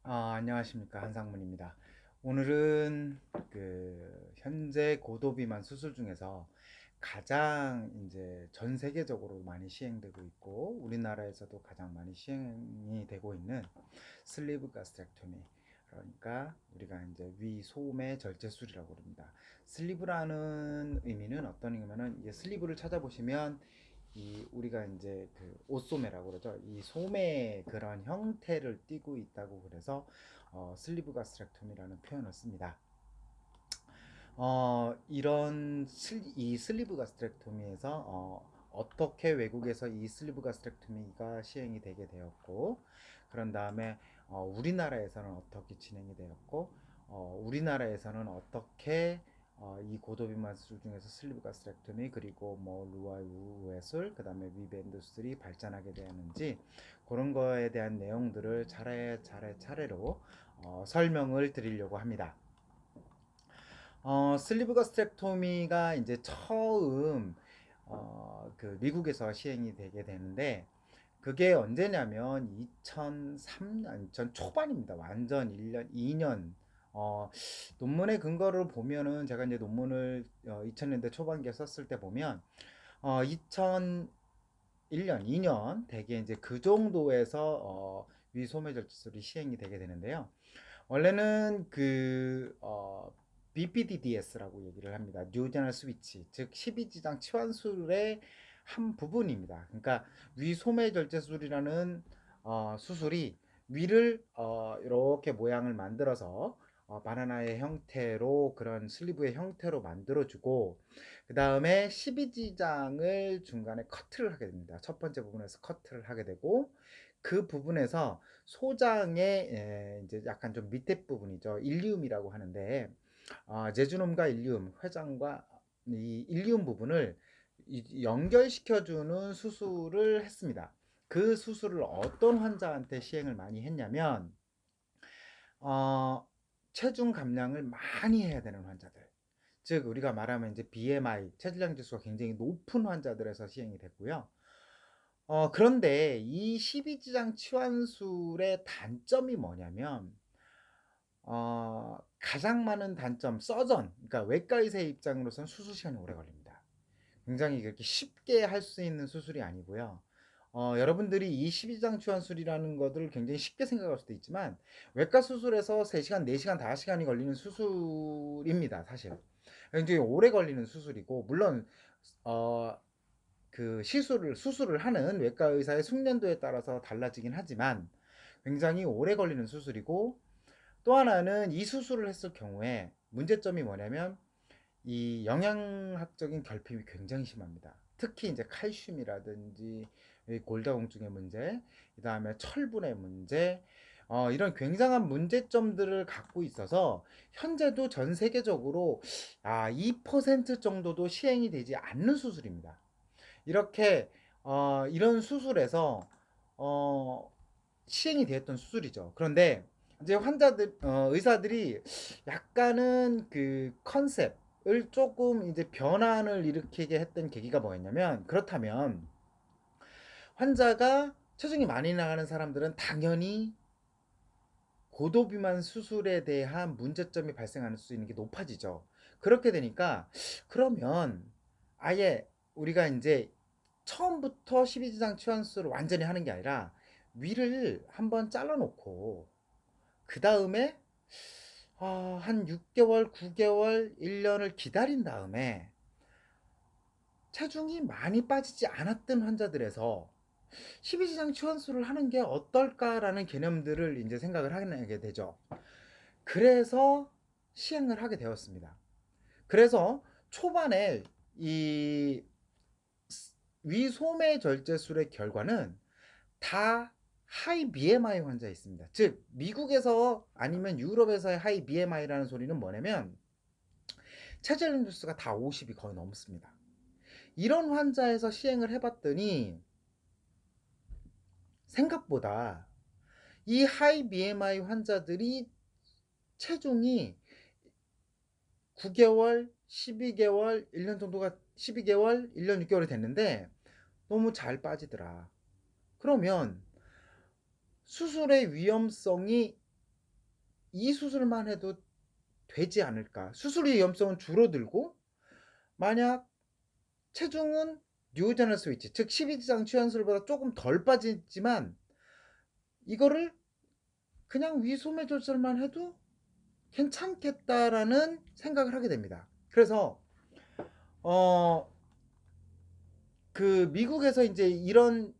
안녕하십니까. 한상문입니다. 오늘은 현재 고도 비만 수술 중에서 가장 이제 전 세계적으로 많이 시행되고 있고 우리나라에서도 가장 많이 시행이 되고 있는 슬리브 가스트렉토미, 그러니까 우리가 이제 위소매 절제술이라고 합니다. 슬리브라는 의미는 어떤 의미냐면은 이게 슬리브를 찾아보시면 이 우리가 이제 그 옷소매라고 그러죠. 이 소매의 그런 형태를 띠고 있다고 그래서 슬리브 가스트렉토미라는 표현을 씁니다. 이 슬리브 가스트렉토미에서 어떻게 외국에서 이 슬리브 가스트렉토미가 시행이 되게 되었고, 그런 다음에 우리나라에서는 어떻게 진행이 되었고, 우리나라에서는 어떻게 이 고도비만 수술 중에서 슬리브 가스트렉토미, 그리고 뭐 루아 우회술, 그 다음에 위밴드 수술이 발전하게 되었는지, 그런 거에 대한 내용들을 차례로 설명을 드리려고 합니다. 슬리브 가스트렉토미가 이제 처음 그 미국에서 시행이 되게 되는데, 그게 언제냐면 2003년, 2000 초반입니다. 완전 1년, 2년. 논문의 근거를 보면은 제가 이제 논문을 2000년대 초반기에 썼을 때 보면 2001년, 2년 대개 이제 그 정도에서 위소매절제술이 시행이 되게 되는데요. 원래는 BPDDS라고 얘기를 합니다. 뉴제널 스위치, 즉 12지장 치환술의 한 부분입니다. 그러니까 위소매절제술이라는 수술이 위를 이렇게 모양을 만들어서 바나나의 형태로, 그런 슬리브의 형태로 만들어주고, 그 다음에 12지장을 중간에 커트를 하게 됩니다. 첫 번째 부분에서 커트를 하게 되고, 그 부분에서 소장의 이제 약간 좀 밑에 부분이죠. 일리움이라고 하는데, 제주놈과 일리움, 회장과 이 일리움 부분을 연결시켜주는 수술을 했습니다. 그 수술을 어떤 환자한테 시행을 많이 했냐면, 어, 체중 감량을 많이 해야 되는 환자들. 즉, 우리가 말하면 이제 BMI, 체질량 지수가 굉장히 높은 환자들에서 시행이 됐고요. 그런데 이 12지장 치환술의 단점이 뭐냐면, 가장 많은 단점, 서전, 그러니까 외과 의사의 입장으로서는 수술 시간이 오래 걸립니다. 굉장히 그렇게 쉽게 할 수 있는 수술이 아니고요. 여러분들이 이 12장 치환술이라는 것을 굉장히 쉽게 생각할 수도 있지만, 외과 수술에서 3시간, 4시간, 5시간이 걸리는 수술입니다, 사실. 굉장히 오래 걸리는 수술이고, 물론, 어, 수술을 하는 외과 의사의 숙련도에 따라서 달라지긴 하지만, 굉장히 오래 걸리는 수술이고, 또 하나는 이 수술을 했을 경우에 문제점이 뭐냐면 이 영양학적인 결핍이 굉장히 심합니다. 특히 이제 칼슘이라든지 골다공증의 문제, 그 다음에 철분의 문제, 이런 굉장한 문제점들을 갖고 있어서 현재도 전 세계적으로 2% 정도도 시행이 되지 않는 수술입니다. 이렇게 이런 수술에서 어, 시행이 되었던 수술이죠. 그런데 이제 의사들이 약간은 그 컨셉을 조금 이제 변환을 일으키게 했던 계기가 뭐였냐면, 그렇다면 환자가 체중이 많이 나가는 사람들은 당연히 고도비만 수술에 대한 문제점이 발생할 수 있는 게 높아지죠. 그렇게 되니까 그러면 아예 우리가 이제 처음부터 12지장 치환술을 완전히 하는 게 아니라 위를 한번 잘라놓고 그 다음에 한 6개월, 9개월, 1년을 기다린 다음에 체중이 많이 빠지지 않았던 환자들에서 12지장 치환술을 하는 게 어떨까라는 개념들을 이제 생각을 하게 되죠. 그래서 시행을 하게 되었습니다. 그래서 초반에 이 위소매 절제술의 결과는 다 하이 BMI 환자에 있습니다. 즉 미국에서 아니면 유럽에서의 하이 BMI라는 소리는 뭐냐면 체질 인두스가 다 50이 거의 넘습니다. 이런 환자에서 시행을 해봤더니 생각보다 이 하이 BMI 환자들이 체중이 9개월, 12개월, 1년 정도가 12개월, 1년 6개월이 됐는데 너무 잘 빠지더라. 그러면 수술의 위험성이 이 수술만 해도 되지 않을까? 수술의 위험성은 줄어들고 만약 체중은 뉴오제널 스위치 즉 12지장 치환술보다 조금 덜 빠지지만 이거를 그냥 위소매 절절만 해도 괜찮겠다라는 생각을 하게 됩니다. 그래서 그 미국에서 이제 이런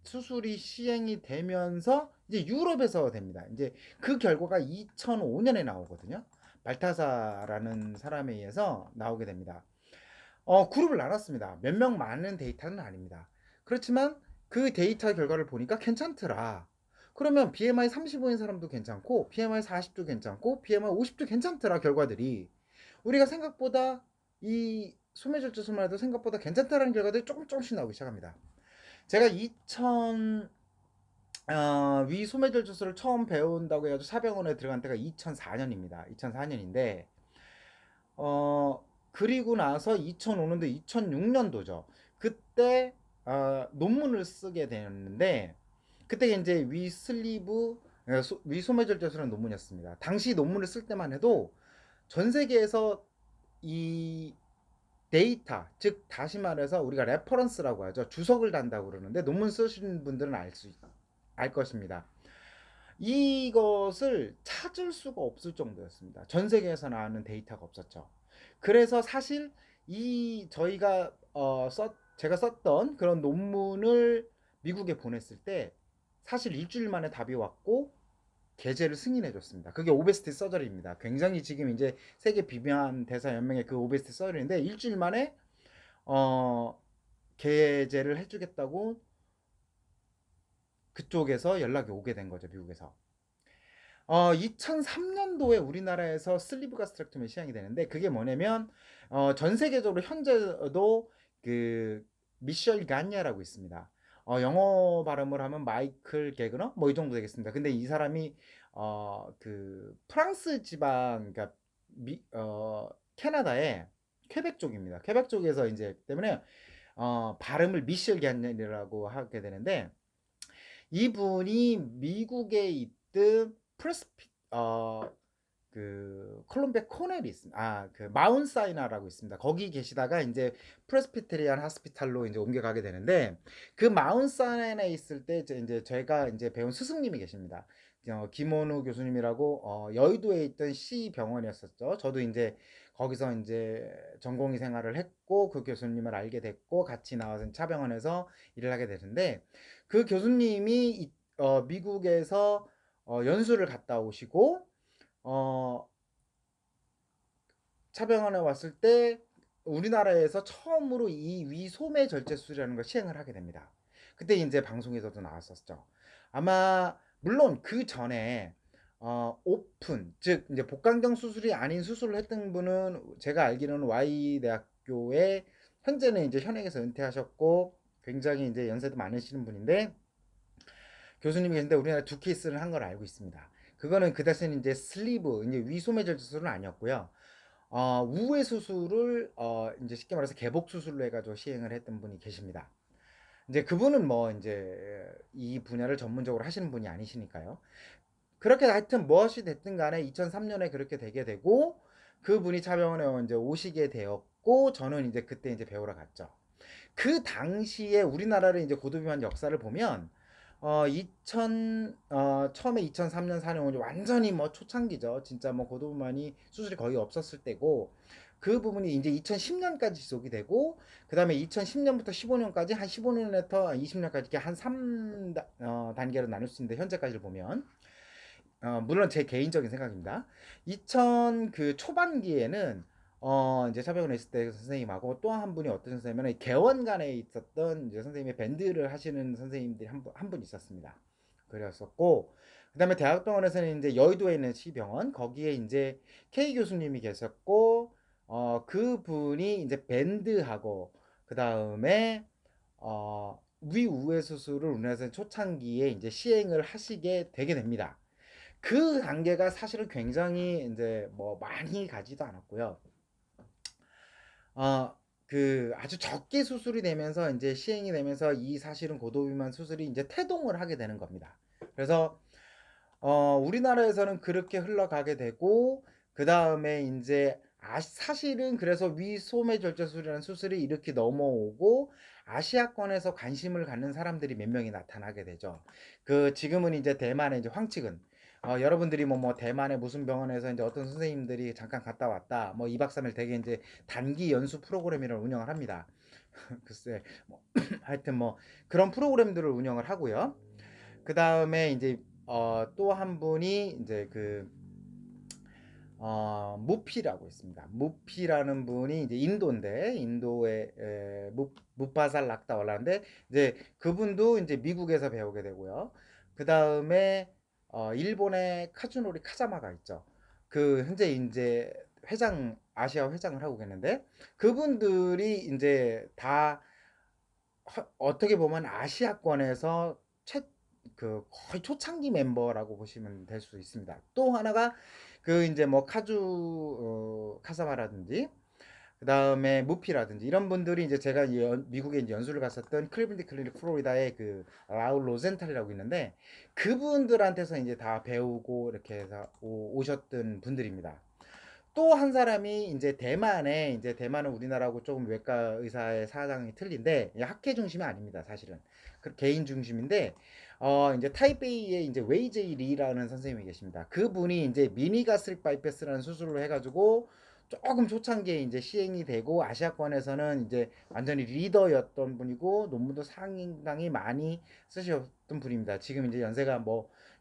수술이 시행이 되면서 이제 유럽에서 됩니다. 이제 그 결과가 2005년에 나오거든요. 발타사라는 사람에 의해서 나오게 됩니다. 그룹을 나눴습니다. 몇 명 많은 데이터는 아닙니다. 그렇지만 그 데이터 결과를 보니까 괜찮더라. 그러면 BMI 35인 사람도 괜찮고 BMI 40도 괜찮고 BMI 50도 괜찮더라 결과들이. 우리가 생각보다 이 소매절제술만 해도 생각보다 괜찮다라는 결과들이 조금씩 나오기 시작합니다. 제가 위 소매절제술을 처음 배운다고 해가지고 사병원에 들어간 때가 2004년입니다. 2004년인데 그리고 나서 2005년도, 2006년도죠. 그때 논문을 쓰게 되었는데 그때 이제 위 소매절제술은 논문이었습니다. 당시 논문을 쓸 때만 해도 전 세계에서 이 데이터, 즉 다시 말해서 우리가 레퍼런스라고 하죠. 주석을 단다고 그러는데 논문 쓰시는 분들은 알 것입니다. 이것을 찾을 수가 없을 정도였습니다. 전 세계에서 나오는 데이터가 없었죠. 그래서 사실 제가 썼던 그런 논문을 미국에 보냈을 때 사실 일주일 만에 답이 왔고 게재를 승인해 줬습니다. 그게 오베스티 서저리입니다. 굉장히 지금 이제 세계 비만 대사 연맹의 그 오베스티 서저리인데 일주일 만에 어, 게재를 해주겠다고 그쪽에서 연락이 오게 된 거죠, 미국에서. 2003년도에 우리나라에서 슬리브 가스트렉토미 시행이 되는데 그게 뭐냐면 전 세계적으로 현재도 그 미셸 가냐라고 있습니다. 영어 발음을 하면 마이클 게그너 뭐 이 정도 되겠습니다. 근데 이 사람이 그 프랑스 지방 그러니까 캐나다의 퀘벡 쪽입니다. 퀘벡 쪽에서 이제 때문에 발음을 미셸 가냐라고 하게 되는데 이분이 미국에 있던 프레스피 그 콜롬비아 코넬이 있습니다. 그 마운 사이나라고 있습니다. 거기 계시다가 이제 프레스피테리안 하스피탈로 이제 옮겨가게 되는데 그 마운 사이나에 있을 때 이제 제가 이제 배운 스승님이 계십니다. 김원우 교수님이라고 여의도에 있던 시 병원이었었죠. 저도 이제 거기서 이제 전공의 생활을 했고 그 교수님을 알게 됐고 같이 나와서 차병원에서 일을 하게 되는데 그 교수님이 미국에서 연수를 갔다 오시고 차병원에 왔을 때 우리나라에서 처음으로 이 위소매 절제술이라는 걸 시행을 하게 됩니다. 그때 이제 방송에서도 나왔었죠. 아마 물론 그 전에 오픈 즉 이제 복강경 수술이 아닌 수술을 했던 분은 제가 알기로는 Y 대학교에 현재는 이제 현역에서 은퇴하셨고 굉장히 이제 연세도 많으시는 분인데 교수님이 계신데 우리나라 두 케이스를 한 걸 알고 있습니다. 그거는 그 당시에는 이제 슬리브, 이제 위소매절 수술은 아니었고요. 우회 수술을 이제 쉽게 말해서 개복 수술로 해가지고 시행을 했던 분이 계십니다. 이제 그분은 뭐 이제 이 분야를 전문적으로 하시는 분이 아니시니까요. 그렇게 하여튼 무엇이 됐든 간에 2003년에 그렇게 되게 되고 그분이 차병원에 이제 오시게 되었고 저는 이제 그때 이제 배우러 갔죠. 그 당시에 우리나라를 이제 고도비만 역사를 보면 처음에 2003년 4년 완전히 뭐 초창기죠. 진짜 뭐 고도비만이 수술이 거의 없었을 때고 그 부분이 이제 2010년까지 지속이 되고 그 다음에 2010년부터 15년까지 한 15년부터 20년까지 이렇게 한 3단계로 나눌 수 있는데 현재까지를 보면 물론 제 개인적인 생각입니다. 2000 그 초반기에는 이제 차병원에 있을 때 선생님하고 또 한 분이 어떤 선생님은 개원간에 있었던 이제 선생님의 밴드를 하시는 선생님들이 한 분 있었습니다. 그랬었고 그다음에 대학병원에서는 이제 여의도에 있는 시병원 거기에 이제 K 교수님이 계셨고 그분이 이제 밴드하고 그다음에 위우회 수술을 우리나라에서 초창기에 이제 시행을 하시게 되게 됩니다. 그 단계가 사실은 굉장히 이제 뭐 많이 가지도 않았고요. 그 아주 적게 수술이 되면서 이제 시행이 되면서 이 사실은 고도비만 수술이 이제 태동을 하게 되는 겁니다. 그래서 우리나라에서는 그렇게 흘러가게 되고 그다음에 인제 사실은 그래서 위소매절제술이라는 수술이 이렇게 넘어오고 아시아권에서 관심을 갖는 사람들이 몇 명이 나타나게 되죠. 지금은 이제 대만의 이제 황측은 여러분들이 대만의 무슨 병원에서 인제 어떤 선생님들이 잠깐 갔다 왔다. 2박 3일 되게 인제 단기 연수 프로그램을 운영을 합니다. 글쎄 뭐 하여튼 그런 프로그램들을 운영을 하고요. 그다음에 인제 또 한 분이 인제 무피라고 있습니다. 무피라는 분이 이제 인도인데 인도의 무파살 낙다왈라인데 이제 그분도 이제 미국에서 배우게 되고요. 그다음에 일본의 카즈노리 카자마가 있죠. 현재 인제 아시아 회장을 하고 계는데 그분들이 인제 다 어떻게 보면 아시아권에서 최 거의 초창기 멤버라고 보시면 될 수 있습니다. 또 하나가 인제 카사마라든지 그다음에 무피라든지 이런 분들이 이제 제가 미국에 이제 연수를 갔었던 클리블랜드 클리닉 플로리다의 라울 로젠탈이라고 있는데 그분들한테서 이제 다 배우고 이렇게 해서 오셨던 분들입니다. 또 한 사람이 이제 대만은 우리나라하고 조금 외과 의사의 사상이 틀린데 학회 중심이 아닙니다, 사실은. 개인 중심인데 이제 타이베이에 이제 웨이제이 리라는 선생님이 계십니다. 그분이 이제 미니 가스릭 바이패스라는 수술을 해가지고 조금 초창기에 이제 시행이 되고 아시아권에서는 이제 완전히 리더였던 분이고 논문도 상당히 많이 쓰셨던 분입니다. 지금 이제 연세가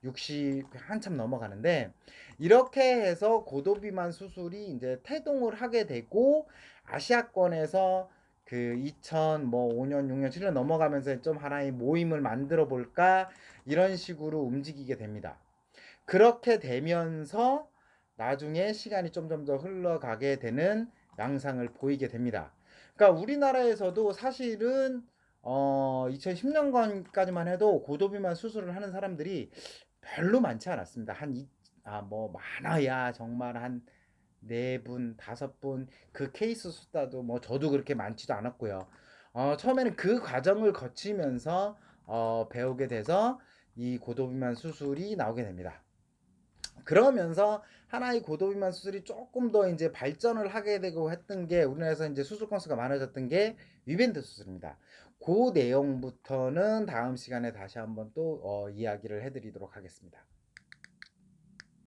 60 한참 넘어가는데 이렇게 해서 고도비만 수술이 이제 태동을 하게 되고 아시아권에서 2005년, 6년, 7년 넘어가면서 좀 하나의 모임을 만들어 볼까 이런 식으로 움직이게 됩니다. 그렇게 되면서 나중에 시간이 점점 더 흘러가게 되는 양상을 보이게 됩니다. 그러니까 우리나라에서도 사실은 2010년까지만 해도 고도비만 수술을 하는 사람들이 별로 많지 않았습니다. 많아야 정말 한 4분, 5분, 그 케이스 숫자도 저도 그렇게 많지도 않았고요. 처음에는 그 과정을 거치면서 배우게 돼서 이 고도비만 수술이 나오게 됩니다. 그러면서 하나의 고도비만 수술이 조금 더 이제 발전을 하게 되고 했던 게 우리나라에서 이제 수술 건수가 많아졌던 게 위밴드 수술입니다. 그 내용부터는 다음 시간에 다시 한번 또 이야기를 해드리도록 하겠습니다.